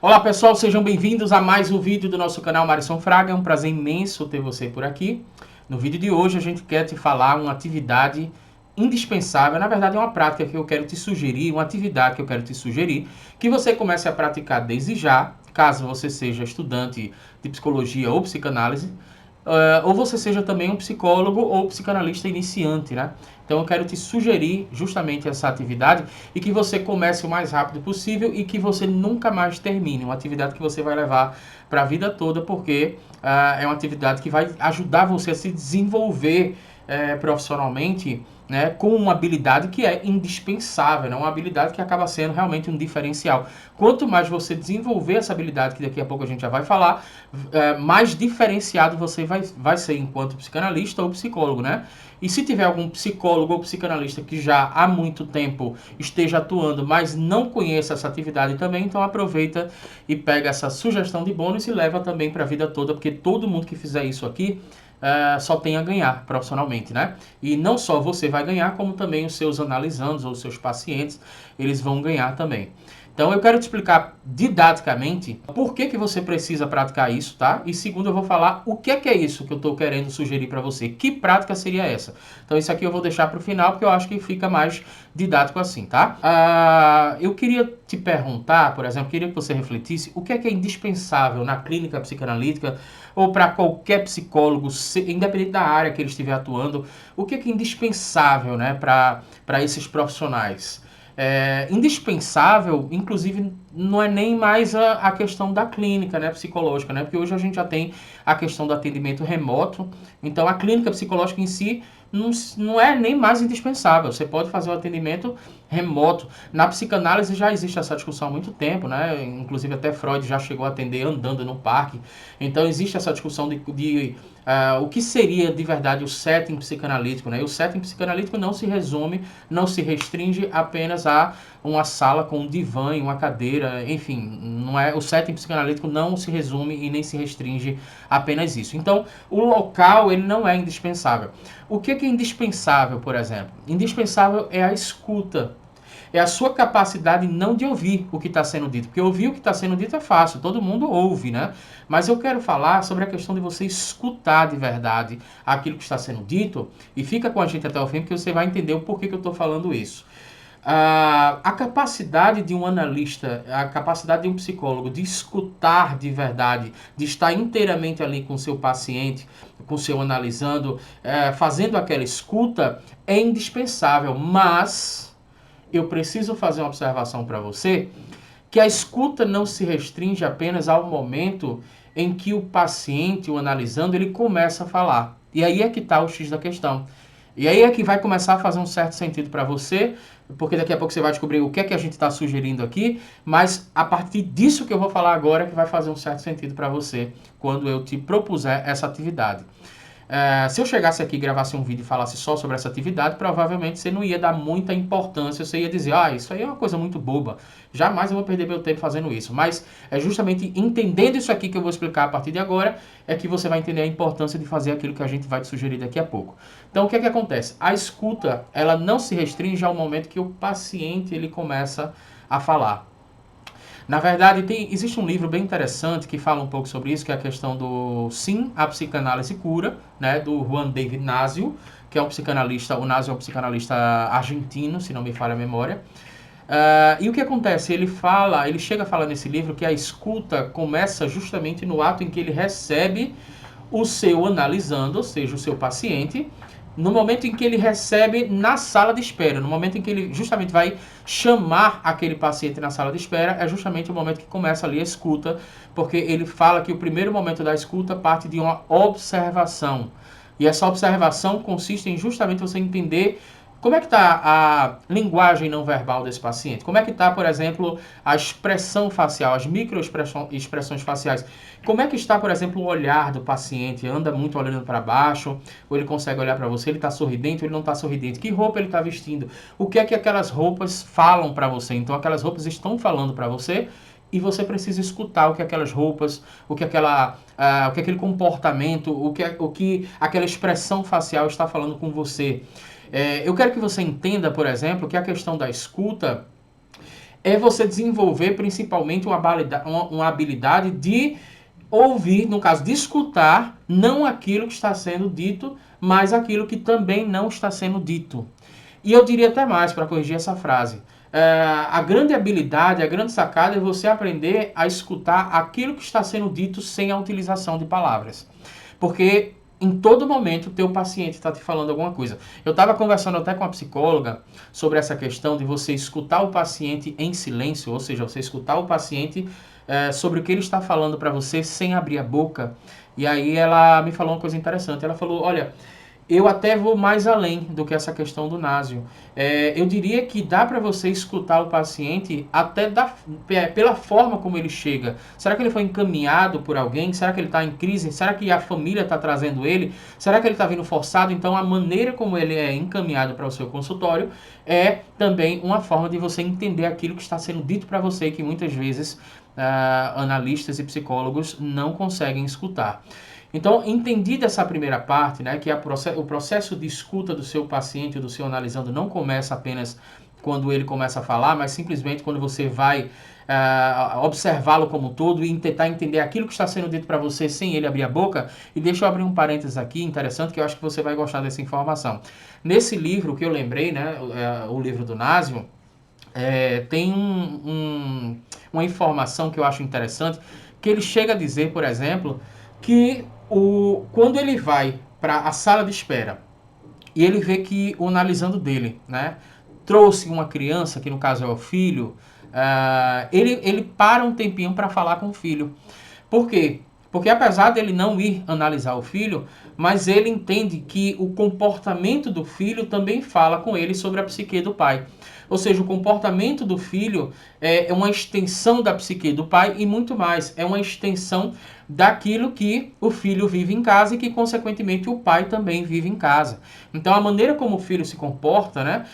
Olá pessoal, sejam bem-vindos a mais um vídeo do nosso canal Marisson Fraga. É um prazer imenso ter você por aqui. No vídeo de hoje a gente quer te falar uma atividade indispensável, na verdade é uma prática que eu quero te sugerir, uma atividade que eu quero te sugerir, que você comece a praticar desde já, caso você seja estudante de psicologia ou psicanálise, ou você seja também um psicólogo ou psicanalista iniciante, né? Então eu quero te sugerir justamente essa atividade e que você comece o mais rápido possível e que você nunca mais termine. Uma atividade que você vai levar para a vida toda, porque é uma atividade que vai ajudar você a se desenvolver profissionalmente, né, com uma habilidade que é indispensável, né, uma habilidade que acaba sendo realmente um diferencial. Quanto mais você desenvolver essa habilidade, que daqui a pouco a gente já vai falar, mais diferenciado você vai ser enquanto psicanalista ou psicólogo, né? E se tiver algum psicólogo ou psicanalista que já há muito tempo esteja atuando, mas não conheça essa atividade também, então aproveita e pega essa sugestão de bônus e leva também para a vida toda, porque todo mundo que fizer isso aqui só tem a ganhar profissionalmente, né? E não só você vai ganhar, como também os seus analisandos ou os seus pacientes, eles vão ganhar também. Então eu quero te explicar didaticamente por que você precisa praticar isso, tá? E segundo eu vou falar o que é isso que eu estou querendo sugerir para você. Que prática seria essa? Então isso aqui eu vou deixar para o final porque eu acho que fica mais didático assim, tá? Eu queria te perguntar, por exemplo, queria que você refletisse o que é indispensável na clínica psicanalítica ou para qualquer psicólogo, independente da área que ele estiver atuando, o que é indispensável, né, para esses profissionais? Indispensável, inclusive, não é nem mais a questão da clínica, né, psicológica, né, porque hoje a gente já tem a questão do atendimento remoto, então a clínica psicológica em si não é nem mais indispensável, você pode fazer o atendimento remoto. Na psicanálise já existe essa discussão há muito tempo, né, inclusive até Freud já chegou a atender andando no parque, então existe essa discussão de o que seria de verdade o setting psicanalítico, né? E o setting psicanalítico não se resume, não se restringe apenas a uma sala com um divã e uma cadeira, enfim, não é, o setting psicanalítico não se resume e nem se restringe a apenas isso. Então, o local ele não é indispensável. O que é indispensável, por exemplo? Indispensável é a escuta. É a sua capacidade não de ouvir o que está sendo dito. Porque ouvir o que está sendo dito é fácil, todo mundo ouve, né? Mas eu quero falar sobre a questão de você escutar de verdade aquilo que está sendo dito. E fica com a gente até o fim, porque você vai entender o porquê que eu estou falando isso. A capacidade de um analista, a capacidade de um psicólogo de escutar de verdade, de estar inteiramente ali com o seu paciente, com o seu analisando, fazendo aquela escuta, é indispensável, mas eu preciso fazer uma observação para você, que a escuta não se restringe apenas ao momento em que o paciente, o analisando, ele começa a falar. E aí é que está o X da questão. E aí é que vai começar a fazer um certo sentido para você, porque daqui a pouco você vai descobrir o que é que a gente está sugerindo aqui, mas a partir disso que eu vou falar agora é que vai fazer um certo sentido para você quando eu te propuser essa atividade. Se eu chegasse aqui e gravasse um vídeo e falasse só sobre essa atividade, provavelmente você não ia dar muita importância, você ia dizer, isso aí é uma coisa muito boba, jamais eu vou perder meu tempo fazendo isso. Mas é justamente entendendo isso aqui que eu vou explicar a partir de agora, é que você vai entender a importância de fazer aquilo que a gente vai te sugerir daqui a pouco. Então o que é que acontece? A escuta, ela não se restringe ao momento que o paciente ele começa a falar. Na verdade, existe um livro bem interessante que fala um pouco sobre isso, que é a questão do Sim, a Psicanálise Cura, né, do Juan David Nasio, que é um psicanalista, o Nasio é um psicanalista argentino, se não me falha a memória. E o que acontece? Ele chega a falar nesse livro que a escuta começa justamente no ato em que ele recebe o seu analisando, ou seja, o seu paciente, no momento em que ele recebe na sala de espera, no momento em que ele justamente vai chamar aquele paciente na sala de espera, é justamente o momento que começa ali a escuta, porque ele fala que o primeiro momento da escuta parte de uma observação. E essa observação consiste em justamente você entender como é que está a linguagem não verbal desse paciente? Como é que está, por exemplo, a expressão facial, as microexpressões faciais? Como é que está, por exemplo, o olhar do paciente? Anda muito olhando para baixo? Ou ele consegue olhar para você? Ele está sorridente ou ele não está sorridente? Que roupa ele está vestindo? O que é que aquelas roupas falam para você? Então, aquelas roupas estão falando para você e você precisa escutar o que aquelas roupas, o que aquele comportamento, o que aquela expressão facial está falando com você. Eu quero que você entenda, por exemplo, que a questão da escuta é você desenvolver principalmente uma habilidade de ouvir, no caso, de escutar, não aquilo que está sendo dito, mas aquilo que também não está sendo dito. E eu diria até mais, para corrigir essa frase. A grande habilidade, a grande sacada é você aprender a escutar aquilo que está sendo dito sem a utilização de palavras. Porque em todo momento o teu paciente está te falando alguma coisa. Eu estava conversando até com a psicóloga sobre essa questão de você escutar o paciente em silêncio, ou seja, você escutar o paciente sobre o que ele está falando para você sem abrir a boca. E aí ela me falou uma coisa interessante. Ela falou, olha, eu até vou mais além do que essa questão do násio. Eu diria que dá para você escutar o paciente até pela forma como ele chega. Será que ele foi encaminhado por alguém? Será que ele está em crise? Será que a família está trazendo ele? Será que ele está vindo forçado? Então, a maneira como ele é encaminhado para o seu consultório é também uma forma de você entender aquilo que está sendo dito para você, que muitas vezes analistas e psicólogos não conseguem escutar. Então, entendida essa primeira parte, né, que o processo de escuta do seu paciente, do seu analisando, não começa apenas quando ele começa a falar, mas simplesmente quando você vai observá-lo como um todo e tentar entender aquilo que está sendo dito para você sem ele abrir a boca. E deixa eu abrir um parênteses aqui, interessante, que eu acho que você vai gostar dessa informação. Nesse livro que eu lembrei, né, o livro do Násio, tem uma informação que eu acho interessante, que ele chega a dizer, por exemplo, que quando ele vai para a sala de espera e ele vê que o analisando dele, né, trouxe uma criança, que no caso é o filho, ele para um tempinho para falar com o filho. Por quê? Porque apesar dele não ir analisar o filho, mas ele entende que o comportamento do filho também fala com ele sobre a psique do pai. Ou seja, o comportamento do filho é uma extensão da psique do pai e muito mais, é uma extensão daquilo que o filho vive em casa e que, consequentemente, o pai também vive em casa. Então, a maneira como o filho se comporta, né,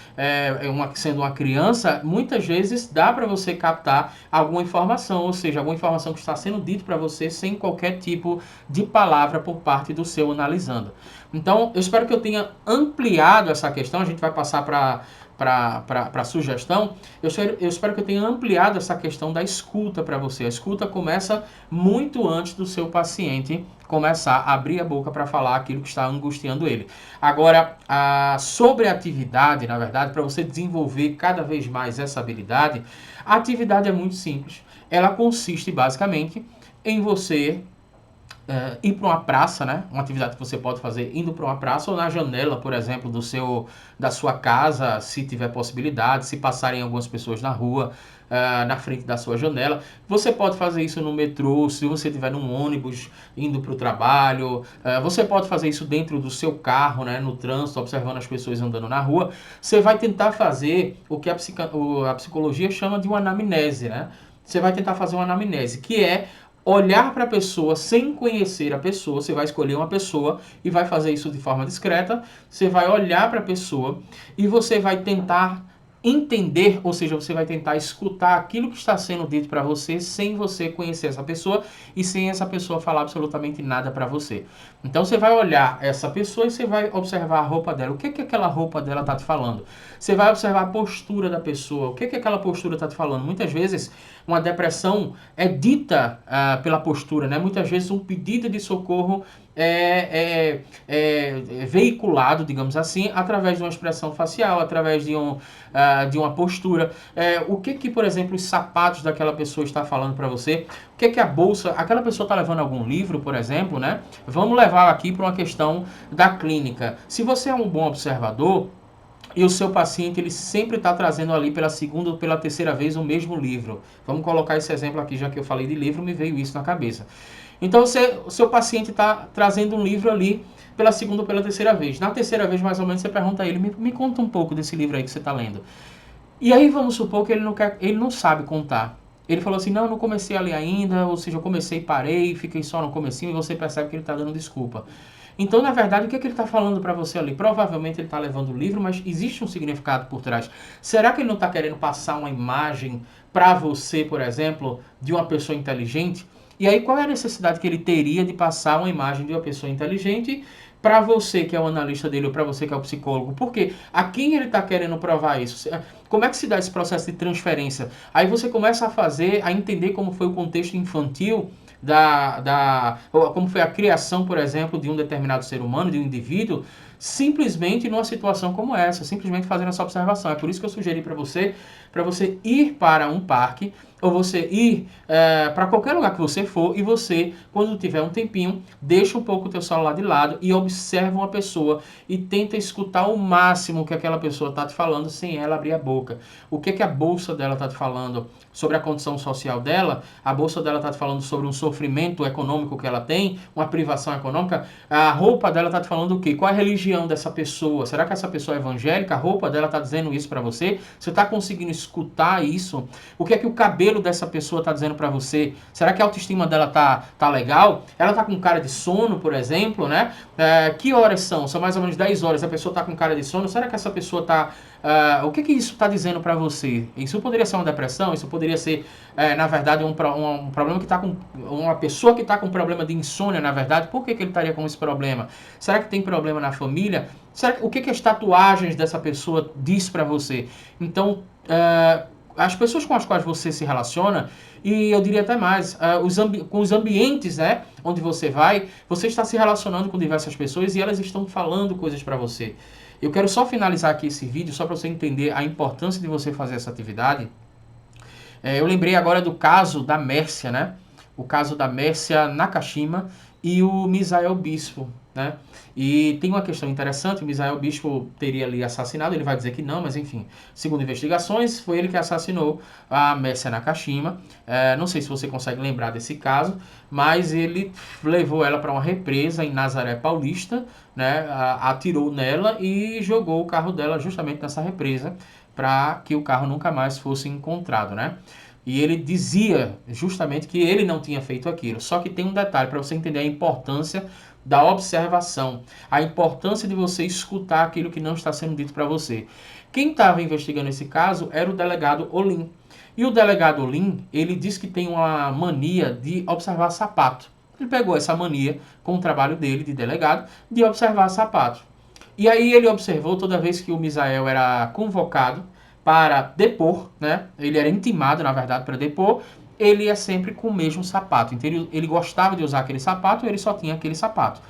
sendo uma criança, muitas vezes dá para você captar alguma informação, ou seja, alguma informação que está sendo dita para você sem qualquer tipo de palavra por parte do seu analisando. Então, eu espero que eu tenha ampliado essa questão, a gente vai passar para a sugestão. Eu espero que eu tenha ampliado essa questão da escuta para você. A escuta começa muito antes do seu paciente começar a abrir a boca para falar aquilo que está angustiando ele. Agora, sobre a atividade, na verdade, para você desenvolver cada vez mais essa habilidade, a atividade é muito simples. Ela consiste basicamente em você ir para uma praça, né? Uma atividade que você pode fazer indo para uma praça ou na janela, por exemplo, da sua casa, se tiver possibilidade, se passarem algumas pessoas na rua, na frente da sua janela. Você pode fazer isso no metrô, se você estiver num ônibus indo para o trabalho. Você pode fazer isso dentro do seu carro, né? No trânsito, observando as pessoas andando na rua. Você vai tentar fazer o que a psicologia chama de uma anamnese, né? Você vai tentar fazer uma anamnese, que é olhar para a pessoa sem conhecer a pessoa. Você vai escolher uma pessoa e vai fazer isso de forma discreta. Você vai olhar para a pessoa e você vai tentar entender, ou seja, você vai tentar escutar aquilo que está sendo dito para você sem você conhecer essa pessoa e sem essa pessoa falar absolutamente nada para você. Então você vai olhar essa pessoa e você vai observar a roupa dela. O que aquela roupa dela está te falando? Você vai observar a postura da pessoa. O que aquela postura está te falando? Muitas vezes uma depressão é dita pela postura, né? Muitas vezes um pedido de socorro é veiculado, digamos assim, através de uma expressão facial, através de uma postura. O que, por exemplo, os sapatos daquela pessoa está falando para você? O que a bolsa... Aquela pessoa está levando algum livro, por exemplo, né? Vamos levar aqui para uma questão da clínica. Se você é um bom observador, e o seu paciente ele sempre está trazendo ali pela segunda ou pela terceira vez o mesmo livro. Vamos colocar esse exemplo aqui, já que eu falei de livro, me veio isso na cabeça. Então, o seu paciente está trazendo um livro ali pela segunda ou pela terceira vez. Na terceira vez, mais ou menos, você pergunta a ele, me conta um pouco desse livro aí que você está lendo. E aí, vamos supor que ele não sabe contar. Ele falou assim, não comecei a ler ainda, ou seja, eu comecei e parei, fiquei só no comecinho, e você percebe que ele está dando desculpa. Então, na verdade, o que ele está falando para você ali? Provavelmente ele está levando o livro, mas existe um significado por trás. Será que ele não está querendo passar uma imagem para você, por exemplo, de uma pessoa inteligente? E aí, qual é a necessidade que ele teria de passar uma imagem de uma pessoa inteligente para você que é o analista dele ou para você que é o psicólogo? Porque a quem ele está querendo provar isso? Como é que se dá esse processo de transferência? Aí você começa a entender como foi o contexto infantil como foi a criação, por exemplo, de um determinado ser humano, de um indivíduo, simplesmente numa situação como essa, simplesmente fazendo essa observação. É por isso que eu sugeri para você ir para um parque, ou você ir para qualquer lugar que você for, e você, quando tiver um tempinho, deixa um pouco o teu celular de lado e observa uma pessoa e tenta escutar o máximo que aquela pessoa está te falando sem ela abrir a boca. O que a bolsa dela está te falando sobre a condição social dela? A bolsa dela está te falando sobre um sofrimento econômico que ela tem, uma privação econômica. A roupa dela está te falando o quê? Qual é a religião dessa pessoa? Será que essa pessoa é evangélica? A roupa dela está dizendo isso para você? Você está conseguindo escutar isso? O que é que o cabelo dessa pessoa está dizendo para você? Será que a autoestima dela tá legal? Ela tá com cara de sono, por exemplo, né? Que horas são? São mais ou menos 10 horas. A pessoa tá com cara de sono. Será que essa pessoa tá... o que isso está dizendo para você? Isso poderia ser uma depressão? Isso poderia ser, na verdade, um problema que está com... Uma pessoa que está com problema de insônia, na verdade. Por que ele estaria com esse problema? Será que tem problema na família? O que as tatuagens dessa pessoa diz para você? Então, as pessoas com as quais você se relaciona, e eu diria até mais, com os ambientes, né, onde você vai, você está se relacionando com diversas pessoas e elas estão falando coisas para você. Eu quero só finalizar aqui esse vídeo, só para você entender a importância de você fazer essa atividade. Eu lembrei agora do caso da Mércia, né? O caso da Mércia Nakashima e o Misael Bispo, né? E tem uma questão interessante, o Misael Bispo teria ali assassinado, ele vai dizer que não, mas enfim, segundo investigações, foi ele que assassinou a Mércia Nakashima. Não sei se você consegue lembrar desse caso, mas ele levou ela para uma represa em Nazaré Paulista, né? Atirou nela e jogou o carro dela justamente nessa represa, para que o carro nunca mais fosse encontrado, né? E ele dizia justamente que ele não tinha feito aquilo. Só que tem um detalhe para você entender a importância da observação, a importância de você escutar aquilo que não está sendo dito para você. Quem estava investigando esse caso era o delegado Olim. E o delegado Olim, ele diz que tem uma mania de observar sapato. Ele pegou essa mania com o trabalho dele de delegado de observar sapato. E aí ele observou toda vez que o Misael era convocado para depor, né? Ele era intimado, na verdade, para depor, ele ia sempre com o mesmo sapato. Então ele gostava de usar aquele sapato, ele só tinha aquele sapato.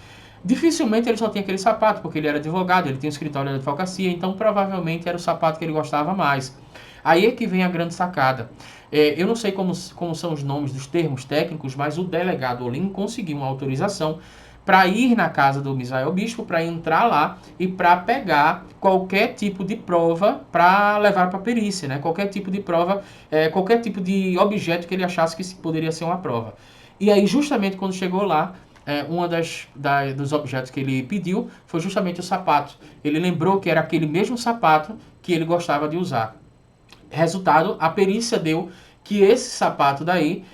Dificilmente ele só tinha aquele sapato, porque ele era advogado, ele tinha um escritório de advocacia, então provavelmente era o sapato que ele gostava mais. Aí é que vem a grande sacada. Eu não sei como são os nomes dos termos técnicos, mas o delegado Olim conseguiu uma autorização para ir na casa do Misael Bispo, para entrar lá e para pegar qualquer tipo de prova para levar para a perícia, né? Qualquer tipo de prova, qualquer tipo de objeto que ele achasse que poderia ser uma prova. E aí, justamente quando chegou lá, uma dos objetos que ele pediu foi justamente o sapato. Ele lembrou que era aquele mesmo sapato que ele gostava de usar. Resultado, a perícia deu que esse sapato daí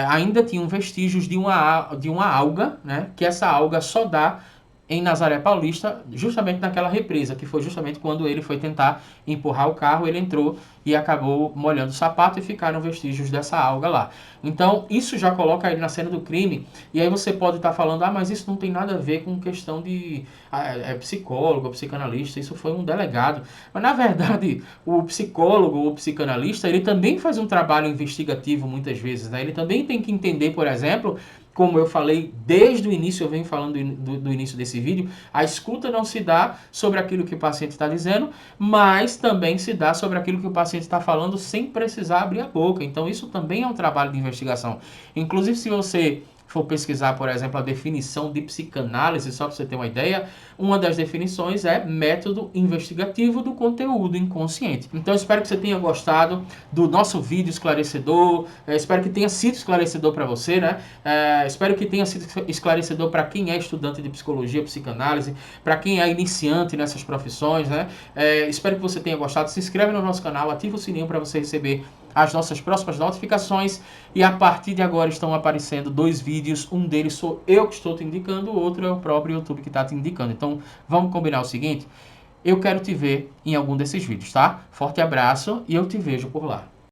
ainda tinha vestígios de uma alga, né? Que essa alga só dá em Nazaré Paulista, justamente naquela represa, que foi justamente quando ele foi tentar empurrar o carro, ele entrou e acabou molhando o sapato e ficaram vestígios dessa alga lá. Então, isso já coloca ele na cena do crime, e aí você pode estar falando, mas isso não tem nada a ver com questão de psicólogo, psicanalista, isso foi um delegado. Mas, na verdade, o psicólogo ou psicanalista, ele também faz um trabalho investigativo muitas vezes, né? Ele também tem que entender, por exemplo, como eu falei desde o início, eu venho falando do início desse vídeo, a escuta não se dá sobre aquilo que o paciente está dizendo, mas também se dá sobre aquilo que o paciente está falando sem precisar abrir a boca. Então isso também é um trabalho de investigação. Inclusive, se você for pesquisar, por exemplo, a definição de psicanálise, só para você ter uma ideia, uma das definições é método investigativo do conteúdo inconsciente. Então, espero que você tenha gostado do nosso vídeo esclarecedor, espero que tenha sido esclarecedor para você, né? Espero que tenha sido esclarecedor para quem é estudante de psicologia, psicanálise, para quem é iniciante nessas profissões, né? Espero que você tenha gostado. Se inscreve no nosso canal, ativa o sininho para você receber as nossas próximas notificações, e a partir de agora estão aparecendo 2 vídeos, um deles sou eu que estou te indicando, o outro é o próprio YouTube que está te indicando. Então vamos combinar o seguinte, eu quero te ver em algum desses vídeos, tá? Forte abraço e eu te vejo por lá.